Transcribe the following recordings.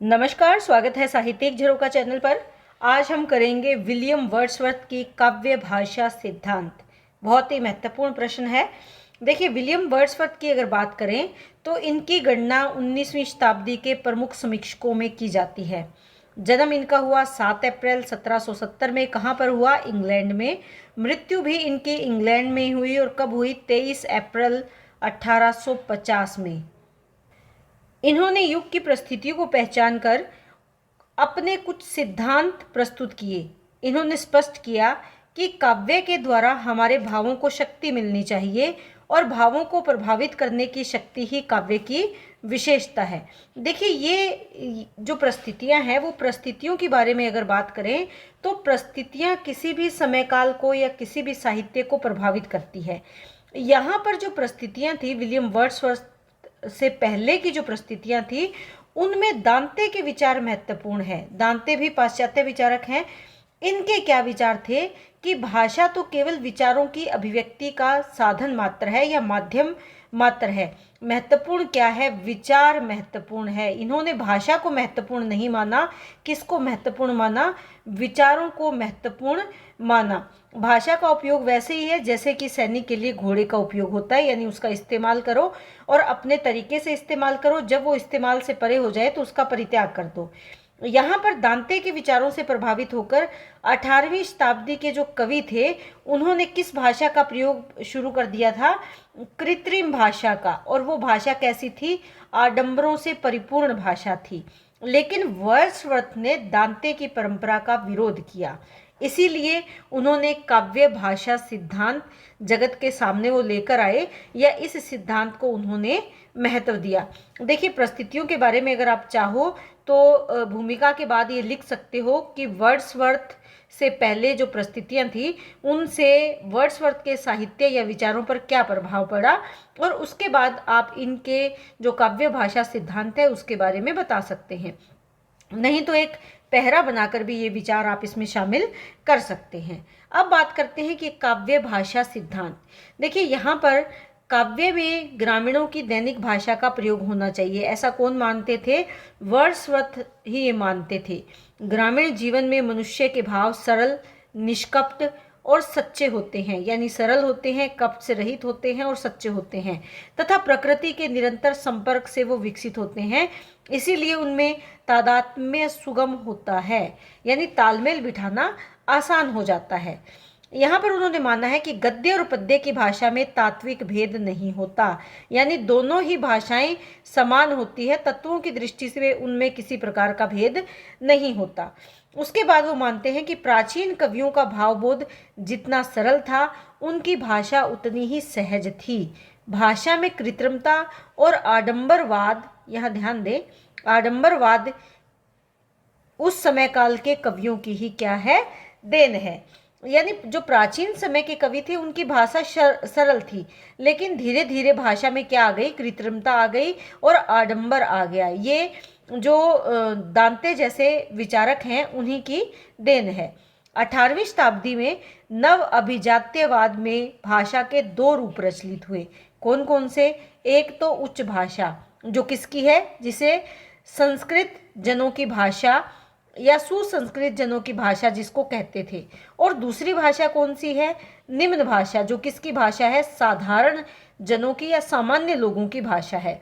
नमस्कार, स्वागत है साहित्यिक झरोका चैनल पर। आज हम करेंगे विलियम वर्ड्सवर्थ की काव्य भाषा सिद्धांत। बहुत ही महत्वपूर्ण प्रश्न है। देखिए, विलियम वर्ड्सवर्थ की अगर बात करें तो इनकी गणना 19वीं शताब्दी के प्रमुख समीक्षकों में की जाती है। जन्म इनका हुआ 7 अप्रैल 1770 में। कहाँ पर हुआ? इंग्लैंड में। मृत्यु भी इनकी इंग्लैंड में हुई और कब हुई? 23 अप्रैल 1850 में। इन्होंने युग की परिस्थितियों को पहचान कर अपने कुछ सिद्धांत प्रस्तुत किए। इन्होंने स्पष्ट किया कि काव्य के द्वारा हमारे भावों को शक्ति मिलनी चाहिए और भावों को प्रभावित करने की शक्ति ही काव्य की विशेषता है। देखिए, ये जो परिस्थितियां हैं वो परिस्थितियों के बारे में अगर बात करें तो परिस्थितियां किसी भी समय काल को या किसी भी साहित्य को प्रभावित करती है। यहाँ पर जो परिस्थितियां थी विलियम वर्ड्सवर्थ से पहले की जो परिस्थितियां थी उनमें दांते के विचार महत्वपूर्ण है। दांते भी पाश्चात्य विचारक हैं। इनके क्या विचार थे कि भाषा तो केवल विचारों की अभिव्यक्ति का साधन मात्र है या माध्यम मात्र है। महत्वपूर्ण क्या है? विचार महत्वपूर्ण है। इन्होंने भाषा को महत्वपूर्ण नहीं माना। किसको महत्वपूर्ण माना? विचारों को महत्वपूर्ण माना। भाषा का उपयोग वैसे ही है जैसे कि सैनिक के लिए घोड़े का उपयोग होता है, यानी उसका इस्तेमाल करो और अपने तरीके से इस्तेमाल करो। जब वो इस्तेमाल से परे हो जाए तो उसका परित्याग कर दो। यहाँ पर दांते के विचारों से प्रभावित होकर 18वीं शताब्दी के जो कवि थे उन्होंने किस भाषा का प्रयोग शुरू कर दिया था? कृत्रिम भाषा का। और वो भाषा कैसी थी? आडंबरों से परिपूर्ण भाषा थी। लेकिन वर्ड्सवर्थ ने दांते की परंपरा का विरोध किया। इसीलिए उन्होंने काव्य भाषा सिद्धांत जगत के सामने वो लेकर आए, या इस सिद्धांत को उन्होंने महत्व दिया। देखिए, परिस्थितियों के बारे में अगर आप चाहो तो भूमिका के बाद ये लिख सकते हो कि वर्ड्सवर्थ से पहले जो परिस्थितियां थी उनसे वर्ड्सवर्थ के साहित्य या विचारों पर क्या प्रभाव पड़ा, और उसके बाद आप इनके जो काव्य भाषा सिद्धांत है उसके बारे में बता सकते हैं। नहीं तो एक पहरा बनाकर भी ये विचार आप इसमें शामिल कर सकते हैं। अब बात करते हैं कि काव्य भाषा सिद्धांत। देखिए, यहाँ पर काव्य में ग्रामीणों की दैनिक भाषा का प्रयोग होना चाहिए। ऐसा कौन मानते थे? वर्ड्सवर्थ ही ये मानते थे। ग्रामीण जीवन में मनुष्य के भाव सरल, निष्कपट और सच्चे होते हैं, यानी सरल होते हैं, कपट से रहित होते हैं और सच्चे होते हैं, तथा प्रकृति के निरंतर संपर्क से वो विकसित होते हैं। इसीलिए उनमें तादात्म्य सुगम होता है, यानी तालमेल बिठाना आसान हो जाता है। यहाँ पर उन्होंने माना है कि गद्य और पद्य की भाषा में तात्विक भेद नहीं होता, यानी दोनों ही भाषाएं समान होती है। तत्वों की दृष्टि से उनमें किसी प्रकार का भेद नहीं होता। उसके बाद वो मानते हैं कि प्राचीन कवियों का भावबोध जितना सरल था उनकी भाषा उतनी ही सहज थी। भाषा में कृत्रिमता और आडंबरवाद, यहाँ ध्यान दें, आडंबरवाद उस समय काल के कवियों की ही क्या है? देन है। यानी जो प्राचीन समय के कवि थे उनकी भाषा सरल थी, लेकिन धीरे धीरे भाषा में क्या आ गई? कृत्रिमता आ गई और आडंबर आ गया। ये जो दांते जैसे विचारक हैं उन्हीं की देन है। 18वीं शताब्दी में नव अभिजात्यवाद में भाषा के दो रूप प्रचलित हुए। कौन कौन से? एक तो उच्च भाषा, जो किसकी है? जिसे संस्कृत जनों की भाषा या सुसंस्कृत जनों की भाषा जिसको कहते थे। और दूसरी भाषा कौन सी है? निम्न भाषा, जो किसकी भाषा है? साधारण जनों की या सामान्य लोगों की भाषा है।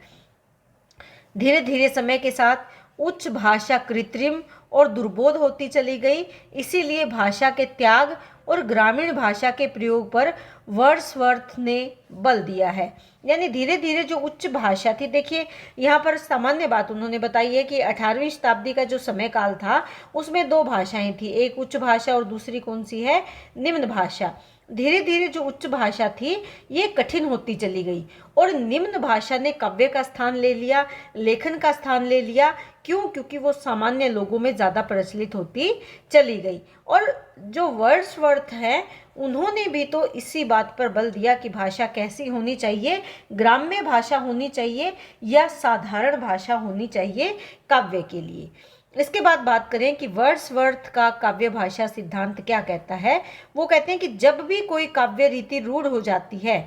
धीरे धीरे समय के साथ उच्च भाषा कृत्रिम और दुर्बोध होती चली गई। इसीलिए भाषा के त्याग और ग्रामीण भाषा के प्रयोग पर वर्ड्सवर्थ ने बल दिया है। यानी धीरे धीरे जो उच्च भाषा थी, देखिए यहाँ पर सामान्य बात उन्होंने बताई है कि 18वीं शताब्दी का जो समय काल था उसमें दो भाषाएं थी, एक उच्च भाषा और दूसरी कौन सी है? निम्न भाषा। धीरे धीरे जो उच्च भाषा थी ये कठिन होती चली गई और निम्न भाषा ने काव्य का स्थान ले लिया, लेखन का स्थान ले लिया। क्यों? क्योंकि वो सामान्य लोगों में ज़्यादा प्रचलित होती चली गई। और जो वर्ड्सवर्थ है उन्होंने भी तो इसी बात पर बल दिया कि भाषा कैसी होनी चाहिए? ग्राम्य भाषा होनी चाहिए या साधारण भाषा होनी चाहिए काव्य के लिए। इसके बाद बात करें कि वर्ड्सवर्थ का काव्य भाषा सिद्धांत क्या कहता है। वो कहते हैं कि जब भी कोई काव्य रीति रूढ़ हो जाती है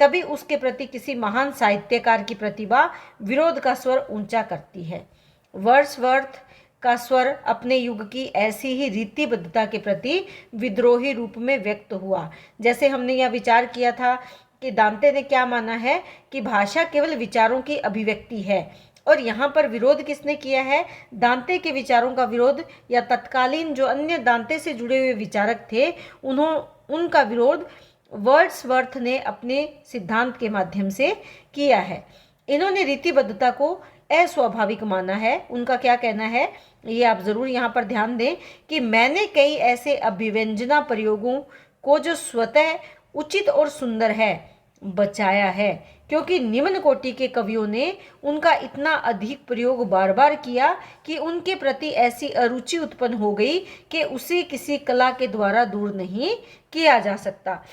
तभी उसके प्रति किसी महान साहित्यकार की प्रतिभा विरोध का स्वर ऊंचा करती है। वर्ड्सवर्थ का स्वर अपने युग की ऐसी ही रीतिबद्धता के प्रति विद्रोही रूप में व्यक्त हुआ। जैसे हमने यह विचार किया था कि दांते ने क्या माना है कि भाषा केवल विचारों की अभिव्यक्ति है, और यहाँ पर विरोध किसने किया है? दांते के विचारों का विरोध, या तत्कालीन जो अन्य दांते से जुड़े हुए विचारक थे उनका विरोध वर्ड्सवर्थ ने अपने सिद्धांत के माध्यम से किया है। इन्होंने रीतिबद्धता को अस्वाभाविक माना है। उनका क्या कहना है, ये आप जरूर यहाँ पर ध्यान दें कि मैंने कई ऐसे अभिव्यंजना प्रयोगों को जो स्वतः उचित और सुंदर है बचाया है, क्योंकि निम्न कोटि के कवियों ने उनका इतना अधिक प्रयोग बार बार किया कि उनके प्रति ऐसी अरुचि उत्पन्न हो गई कि उसे किसी कला के द्वारा दूर नहीं किया जा सकता।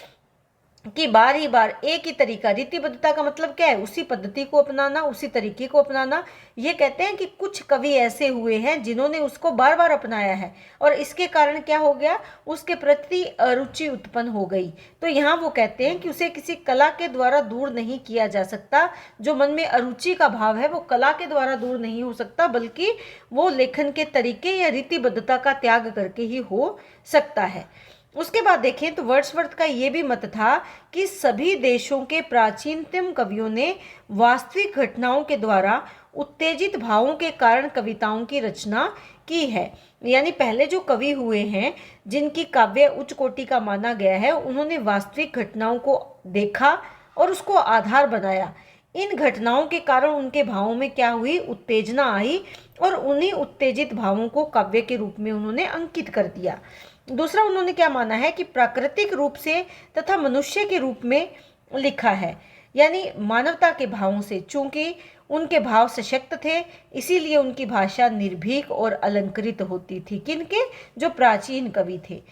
कि बार ही बार एक ही तरीका, रीतिबद्धता का मतलब क्या है? उसी पद्धति को अपनाना, उसी तरीके को अपनाना। ये कहते हैं कि कुछ कवि ऐसे हुए हैं जिन्होंने उसको बार बार अपनाया है, और इसके कारण क्या हो गया? उसके प्रति अरुचि उत्पन्न हो गई। तो यहाँ वो कहते हैं कि उसे किसी कला के द्वारा दूर नहीं किया जा सकता। जो मन में अरुचि का भाव है वो कला के द्वारा दूर नहीं हो सकता, बल्कि वो लेखन के तरीके या रीतिबद्धता का त्याग करके ही हो सकता है। उसके बाद देखें तो वर्ड्सवर्थ का ये भी मत था कि सभी देशों के प्राचीनतम कवियों ने वास्तविक घटनाओं के द्वारा उत्तेजित भावों के कारण कविताओं की रचना की है। यानी पहले जो कवि हुए हैं जिनकी काव्य उच्च कोटि का माना गया है, उन्होंने वास्तविक घटनाओं को देखा और उसको आधार बनाया। इन घटनाओं के कारण उनके भावों में क्या हुई? उत्तेजना आई, और उन्हीं उत्तेजित भावों को काव्य के रूप में उन्होंने अंकित कर दिया। दूसरा, उन्होंने क्या माना है कि प्राकृतिक रूप से तथा मनुष्य के रूप में लिखा है, यानी मानवता के भावों से। चूंकि उनके भाव सशक्त थे, इसीलिए उनकी भाषा निर्भीक और अलंकृत होती थी। किनके? जो प्राचीन कवि थे।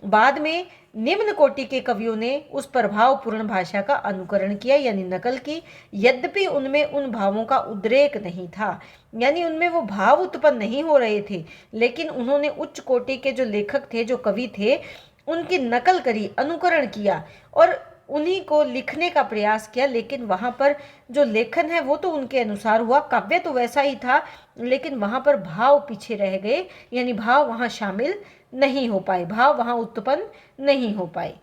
बाद में निम्न कोटि के कवियों ने उस प्रभावपूर्ण भाषा का अनुकरण किया, यानी नकल की, यद्यपि उनमें उन भावों का उद्रेक नहीं था, यानी उनमें वो भाव उत्पन्न नहीं हो रहे थे, लेकिन उन्होंने उच्च कोटि के जो लेखक थे, जो कवि थे, उनकी नकल करी, अनुकरण किया और उन्हीं को लिखने का प्रयास किया। लेकिन वहाँ पर जो लेखन है वो तो उनके अनुसार हुआ, काव्य तो वैसा ही था, लेकिन वहाँ पर भाव पीछे रह गए, यानी भाव वहाँ शामिल नहीं हो पाए, भाव वहाँ उत्पन्न नहीं हो पाए।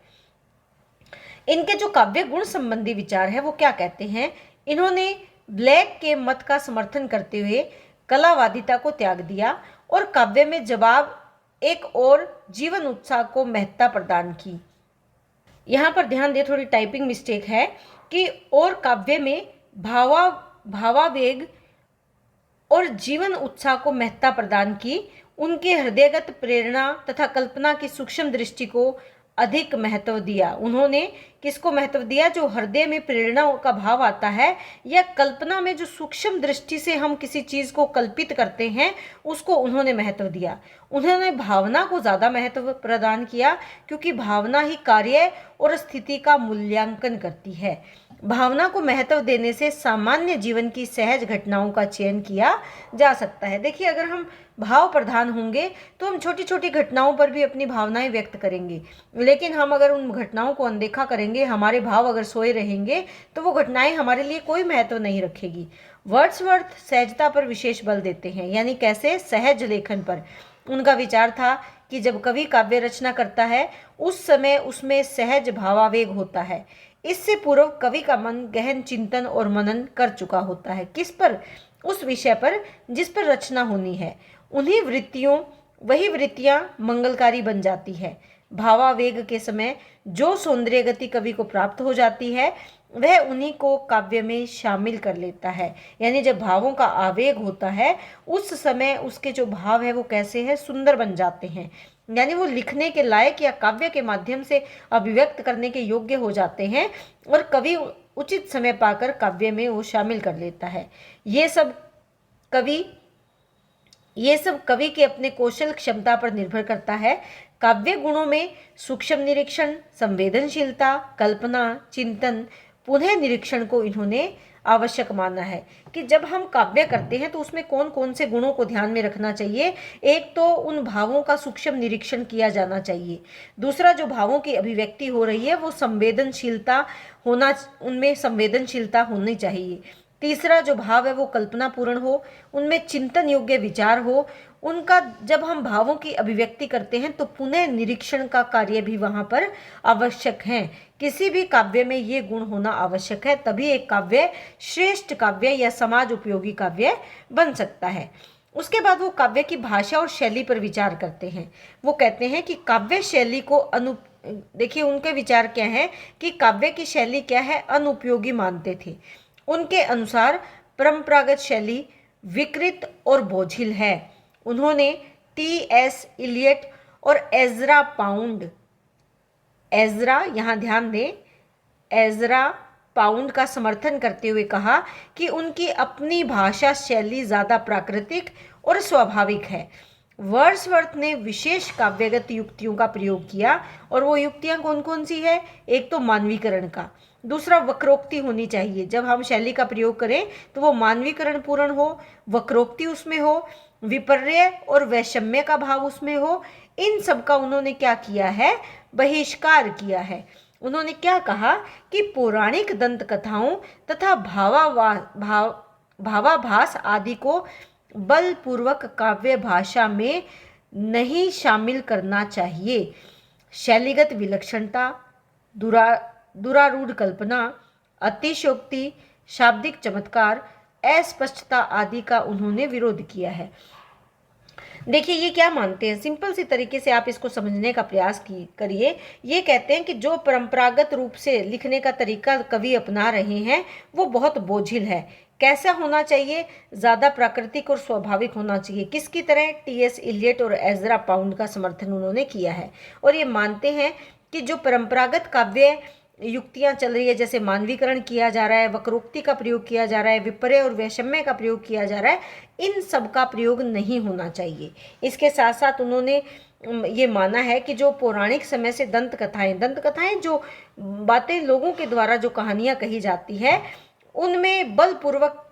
इनके जो काव्य गुण संबंधी विचार है वो क्या कहते हैं? इन्होंने ब्लैक के मत का समर्थन करते हुए कलावादिता को त्याग दिया और काव्य में जवाब एक और जीवन उत्साह को महत्ता प्रदान की। यहाँ पर ध्यान दे, थोड़ी टाइपिंग मिस्टेक है कि और काव्य में भावावेग और जीवन उत्साह को महत्ता प्रदान की। उनके हृदयगत प्रेरणा तथा कल्पना की सूक्ष्म दृष्टि को अधिक महत्व दिया। उन्होंने किसको महत्व दिया? जो हृदय में प्रेरणा का भाव आता है, या कल्पना में जो सूक्ष्म दृष्टि से हम किसी चीज को कल्पित करते हैं, उसको उन्होंने महत्व दिया। उन्होंने भावना को ज्यादा महत्व प्रदान किया, क्योंकि भावना ही कार्य और स्थिति का मूल्यांकन करती है। भावना को महत्व देने से सामान्य जीवन की सहज घटनाओं का चयन किया जा सकता है। देखिए, अगर हम भाव प्रधान होंगे तो हम छोटी छोटी घटनाओं पर भी अपनी भावनाएं व्यक्त करेंगे, लेकिन हम अगर उन घटनाओं को अनदेखा करेंगे, हमारे भाव अगर सोए रहेंगे, तो वो घटनाएं हमारे लिए कोई महत्व नहीं रखेगी। वर्ड्सवर्थ सहजता पर विशेष बल देते हैं, यानी कैसे? सहज लेखन पर। उनका विचार था कि जब कवि काव्य रचना करता है उस समय उसमें सहज भावावेग होता है। इससे पूर्व कवि का मन गहन चिंतन और मनन कर चुका होता है। किस पर? उस विषय पर जिस पर रचना होनी है। वही वृत्तियां मंगलकारी बन जाती है। भावावेग के समय जो सौंदर्य गति कवि को प्राप्त हो जाती है, वह उन्हीं को काव्य में शामिल कर लेता है। यानी जब भावों का आवेग होता है, उस समय उसके जो भाव है वो कैसे हैं? सुंदर बन जाते हैं, यानी वो लिखने के लायक या काव्य के माध्यम से अभिव्यक्त करने के योग्य हो जाते हैं, और कवि उचित समय पाकर काव्य में वो शामिल कर लेता है। ये सब कवि के अपने कौशल क्षमता पर निर्भर करता है। काव्य गुणों में सूक्ष्म निरीक्षण, संवेदनशीलता, कल्पना, चिंतन, पुनः निरीक्षण को इन्होंने आवश्यक माना है। कि जब हम काव्य करते हैं तो उसमें कौन कौन से गुणों को ध्यान में रखना चाहिए? एक तो उन भावों का सूक्ष्म निरीक्षण किया जाना चाहिए। दूसरा, जो भावों की अभिव्यक्ति हो रही है वो उनमें संवेदनशीलता होनी चाहिए। तीसरा जो भाव है वो कल्पनापूर्ण हो, उनमें चिंतन योग्य विचार हो, उनका जब हम भावों की अभिव्यक्ति करते हैं तो पुनः निरीक्षण का कार्य भी वहाँ पर आवश्यक है। किसी भी काव्य में ये गुण होना आवश्यक है, तभी एक काव्य श्रेष्ठ काव्य या समाज उपयोगी काव्य बन सकता है। उसके बाद वो काव्य की भाषा और शैली पर विचार करते हैं। वो कहते हैं कि काव्य शैली को देखिए उनके विचार क्या है कि काव्य की शैली क्या है, अनुपयोगी मानते थे। उनके अनुसार परंपरागत शैली विकृत और बोझिल है। उन्होंने टी.एस. इलियट और एजरा पाउंड, एजरा यहाँ ध्यान दें, एजरा पाउंड का समर्थन करते हुए कहा कि उनकी अपनी भाषा शैली ज़्यादा प्राकृतिक और स्वाभाविक है। वर्ड्सवर्थ ने विशेष काव्यगत युक्तियों का प्रयोग किया, और वो युक्तियाँ कौन कौन सी है? एक तो मानवीकरण का, दूसरा वक्रोक्ति होनी चाहिए। जब हम शैली का प्रयोग करें तो वो मानवीकरण पूर्ण हो, वक्रोक्ति उसमें हो, विपर्य और वैषम्य का भाव उसमें हो। इन सब का उन्होंने क्या किया है? बहिष्कार किया है। उन्होंने क्या कहा कि पौराणिक दंत कथाओं तथा भावाभास आदि को बलपूर्वक काव्य भाषा में नहीं शामिल करना चाहिए। शैलीगत विलक्षणता, दुरारूढ़ कल्पना, अतिशयोक्ति, शाब्दिक चमत्कार, अस्पष्टता आदि का उन्होंने विरोध किया है। देखिए ये क्या मानते हैं, सिंपल सी तरीके से आप इसको समझने का प्रयास करिए। ये कहते हैं कि जो परंपरागत रूप से लिखने का तरीका कवि अपना रहे हैं वो बहुत बोझिल है। कैसा होना चाहिए? ज़्यादा प्राकृतिक और स्वाभाविक होना चाहिए। किसकी तरह? टी.एस. इलियट और एजरा पाउंड का समर्थन उन्होंने किया है। और ये मानते हैं कि जो परंपरागत काव्य युक्तियां चल रही है, जैसे मानवीकरण किया जा रहा है, वक्रोक्ति का प्रयोग किया जा रहा है, विपर्य और वैषम्य का प्रयोग किया जा रहा है, इन सब का प्रयोग नहीं होना चाहिए। इसके साथ साथ उन्होंने ये माना है कि जो पौराणिक समय से दंत कथाएं जो बातें लोगों के द्वारा जो कहानियां कही जाती है, उनमें बलपूर्वक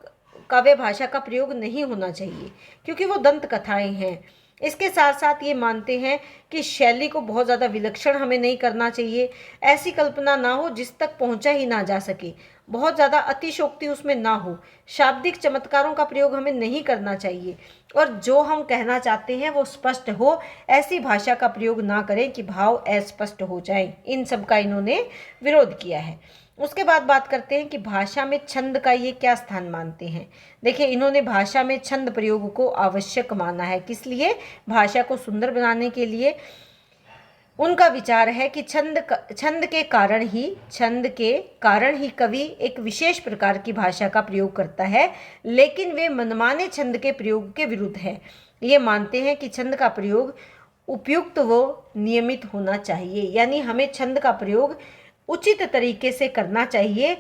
काव्य भाषा का प्रयोग नहीं होना चाहिए, क्योंकि वो दंत कथाएं हैं। इसके साथ साथ ये मानते हैं कि शैली को बहुत ज़्यादा विलक्षण हमें नहीं करना चाहिए। ऐसी कल्पना ना हो जिस तक पहुंचा ही ना जा सके, बहुत ज़्यादा अतिशयोक्ति उसमें ना हो, शाब्दिक चमत्कारों का प्रयोग हमें नहीं करना चाहिए, और जो हम कहना चाहते हैं वो स्पष्ट हो, ऐसी भाषा का प्रयोग ना करें कि भाव अस्पष्ट हो जाएं। इन सब का इन्होंने विरोध किया है। उसके बाद बात करते हैं कि भाषा में छंद का ये क्या स्थान मानते हैं। देखिए इन्होंने भाषा में छंद प्रयोग को आवश्यक माना है। किस लिए? भाषा को सुंदर बनाने के लिए। उनका विचार है कि छंद के कारण ही कवि एक विशेष प्रकार की भाषा का प्रयोग करता है, लेकिन वे मनमाने छंद के प्रयोग के विरुद्ध है। ये मानते हैं कि छंद का प्रयोग उपयुक्त व नियमित होना चाहिए, यानी हमें छंद का प्रयोग उचित तरीके से करना चाहिए।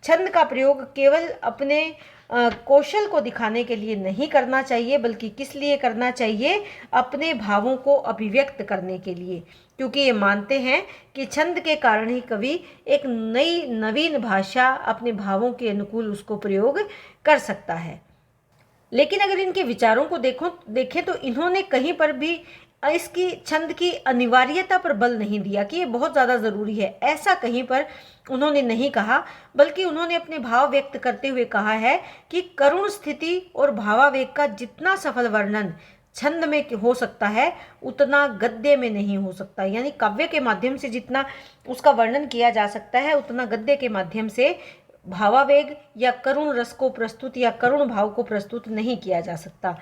छंद का प्रयोग केवल अपने कौशल को दिखाने के लिए नहीं करना चाहिए, बल्कि किस लिए करना चाहिए? अपने भावों को अभिव्यक्त करने के लिए, क्योंकि ये मानते हैं कि छंद के कारण ही कवि एक नवीन भाषा अपने भावों के अनुकूल उसको प्रयोग कर सकता है। लेकिन अगर इनके विचारों को देखें तो इन्होंने कहीं पर भी इसकी छंद की अनिवार्यता पर बल नहीं दिया कि ये बहुत ज़्यादा ज़रूरी है, ऐसा कहीं पर उन्होंने नहीं कहा, बल्कि उन्होंने अपने भाव व्यक्त करते हुए कहा है कि करुण स्थिति और भावावेग का जितना सफल वर्णन छंद में हो सकता है उतना गद्य में नहीं हो सकता। यानी काव्य के माध्यम से जितना उसका वर्णन किया जा सकता है उतना गद्य के माध्यम से भावावेग या करुण रस को प्रस्तुत या करुण भाव को प्रस्तुत नहीं किया जा सकता।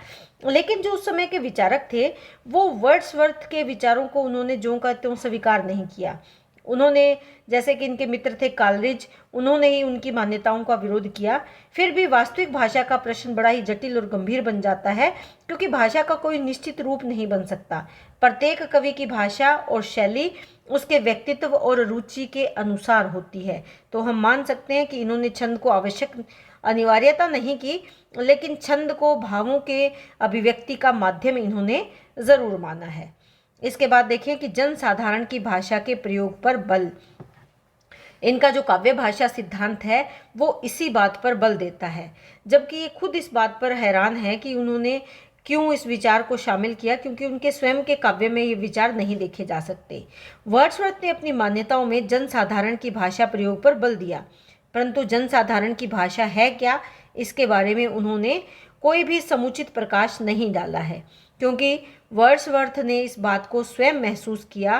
लेकिन जो उस समय के विचारक थे वो वर्ड्सवर्थ के विचारों को उन्होंने ज्यों का त्यों स्वीकार नहीं किया। उन्होंने, जैसे कि इनके मित्र थे कालरिज, उन्होंने ही उनकी मान्यताओं का विरोध किया। फिर भी वास्तविक भाषा का प्रश्न बड़ा ही जटिल और गंभीर बन जाता है, क्योंकि भाषा का कोई निश्चित रूप नहीं बन सकता। प्रत्येक कवि की भाषा और शैली उसके व्यक्तित्व और रुचि के अनुसार होती है। तो हम मान सकते हैं कि इन्होंने छंद को आवश्यक अनिवार्यता नहीं की, लेकिन छंद को भावों के अभिव्यक्ति का माध्यम इन्होंने ज़रूर माना है। इसके बाद देखिए कि जनसाधारण की भाषा के प्रयोग पर बल। इनका जो काव्य भाषा सिद्धांत है वो इसी बात पर बल देता है, जबकि ये खुद इस बात पर हैरान है कि उन्होंने क्यों इस विचार को शामिल किया, क्योंकि उनके स्वयं के काव्य में ये विचार नहीं देखे जा सकते। वर्ड्सवर्थ ने अपनी मान्यताओं में जनसाधारण की भाषा प्रयोग पर बल दिया, परंतु जनसाधारण की भाषा है क्या, इसके बारे में उन्होंने कोई भी समुचित प्रकाश नहीं डाला है, क्योंकि वर्ड्सवर्थ ने इस बात को स्वयं महसूस किया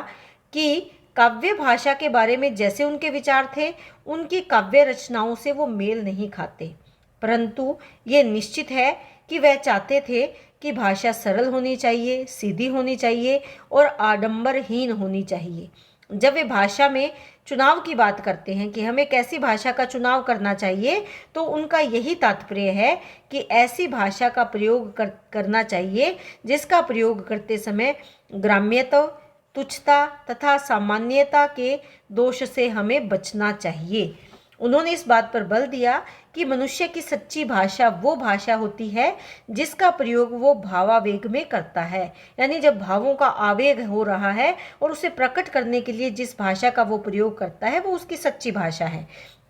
कि काव्य भाषा के बारे में जैसे उनके विचार थे, उनकी काव्य रचनाओं से वो मेल नहीं खाते। परंतु ये निश्चित है कि वह चाहते थे कि भाषा सरल होनी चाहिए, सीधी होनी चाहिए और आडंबरहीन होनी चाहिए। जब वे भाषा में चुनाव की बात करते हैं कि हमें कैसी भाषा का चुनाव करना चाहिए, तो उनका यही तात्पर्य है कि ऐसी भाषा का प्रयोग करना चाहिए जिसका प्रयोग करते समय ग्राम्यता, तुच्छता तथा सामान्यता के दोष से हमें बचना चाहिए। उन्होंने इस बात पर बल दिया कि मनुष्य की सच्ची भाषा वो भाषा होती है जिसका प्रयोग वो भावावेग में करता है, यानी जब भावों का आवेग हो रहा है और उसे प्रकट करने के लिए जिस भाषा का वो प्रयोग करता है, वो उसकी सच्ची भाषा है।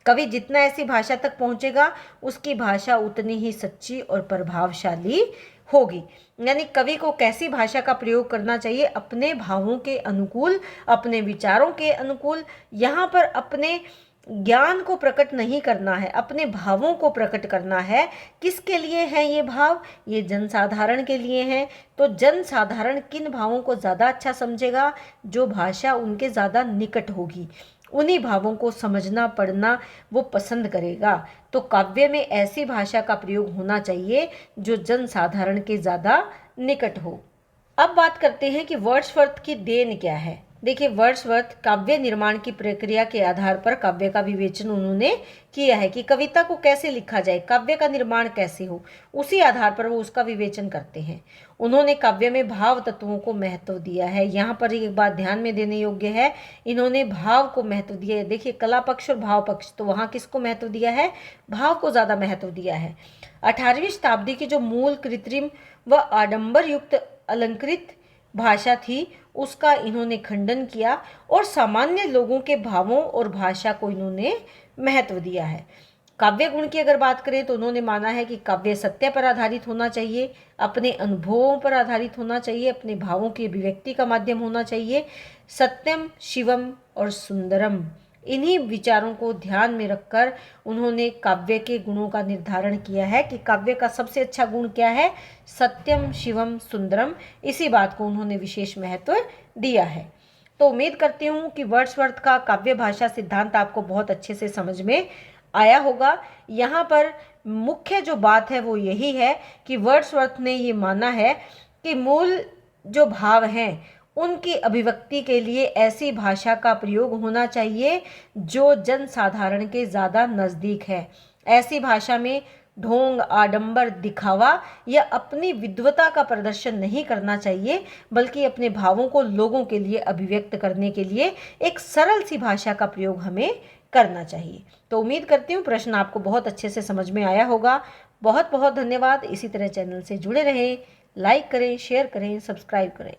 कवि जितना ऐसी भाषा तक पहुंचेगा, उसकी भाषा उतनी ही सच्ची और प्रभावशाली होगी। यानी कवि को कैसी भाषा का प्रयोग करना चाहिए? अपने भावों के अनुकूल, अपने विचारों के अनुकूल। यहाँ पर अपने ज्ञान को प्रकट नहीं करना है, अपने भावों को प्रकट करना है। किसके लिए हैं ये भाव? ये जनसाधारण के लिए हैं। तो जनसाधारण किन भावों को ज़्यादा अच्छा समझेगा? जो भाषा उनके ज़्यादा निकट होगी, उन्हीं भावों को समझना पढ़ना वो पसंद करेगा। तो काव्य में ऐसी भाषा का प्रयोग होना चाहिए जो जनसाधारण के ज़्यादा निकट हो। अब बात करते हैं कि वर्ड्सवर्थ की देन क्या है। देखिए, वर्ड्सवर्थ काव्य निर्माण की प्रक्रिया के आधार पर काव्य का विवेचन उन्होंने किया है कि कविता को कैसे लिखा जाए, काव्य का निर्माण कैसे हो, उसी आधार पर वो उसका विवेचन करते हैं। उन्होंने काव्य में भाव तत्वों को महत्व दिया है। यहाँ पर एक बात ध्यान में देने योग्य है, इन्होंने भाव को महत्व दिया है। देखिए, कला पक्ष और भाव पक्ष, तो वहाँ किसको महत्व दिया है? भाव को ज़्यादा महत्व दिया है। 18वीं शताब्दी की जो मूल कृत्रिम व आडंबर युक्त अलंकृत भाषा थी, उसका इन्होंने खंडन किया और सामान्य लोगों के भावों और भाषा को इन्होंने महत्व दिया है। काव्य गुण की अगर बात करें तो उन्होंने माना है कि काव्य सत्य पर आधारित होना चाहिए, अपने अनुभवों पर आधारित होना चाहिए, अपने भावों की अभिव्यक्ति का माध्यम होना चाहिए। सत्यम, शिवम और सुंदरम, इन्हीं विचारों को ध्यान में रखकर उन्होंने काव्य के गुणों का निर्धारण किया है कि काव्य का सबसे अच्छा गुण क्या है? सत्यम, शिवम, सुंदरम। इसी बात को उन्होंने विशेष महत्व दिया है। तो उम्मीद करती हूँ कि वर्ड्सवर्थ का काव्य भाषा सिद्धांत आपको बहुत अच्छे से समझ में आया होगा। यहाँ पर मुख्य जो बात है वो यही है कि वर्ड्सवर्थ ने ये माना है कि मूल जो भाव हैं उनकी अभिव्यक्ति के लिए ऐसी भाषा का प्रयोग होना चाहिए जो जनसाधारण के ज़्यादा नज़दीक है। ऐसी भाषा में ढोंग, आडंबर, दिखावा या अपनी विद्वता का प्रदर्शन नहीं करना चाहिए, बल्कि अपने भावों को लोगों के लिए अभिव्यक्त करने के लिए एक सरल सी भाषा का प्रयोग हमें करना चाहिए। तो उम्मीद करती हूँ प्रश्न आपको बहुत अच्छे से समझ में आया होगा। बहुत बहुत धन्यवाद। इसी तरह चैनल से जुड़े रहें, लाइक करें, शेयर करें, सब्सक्राइब करें।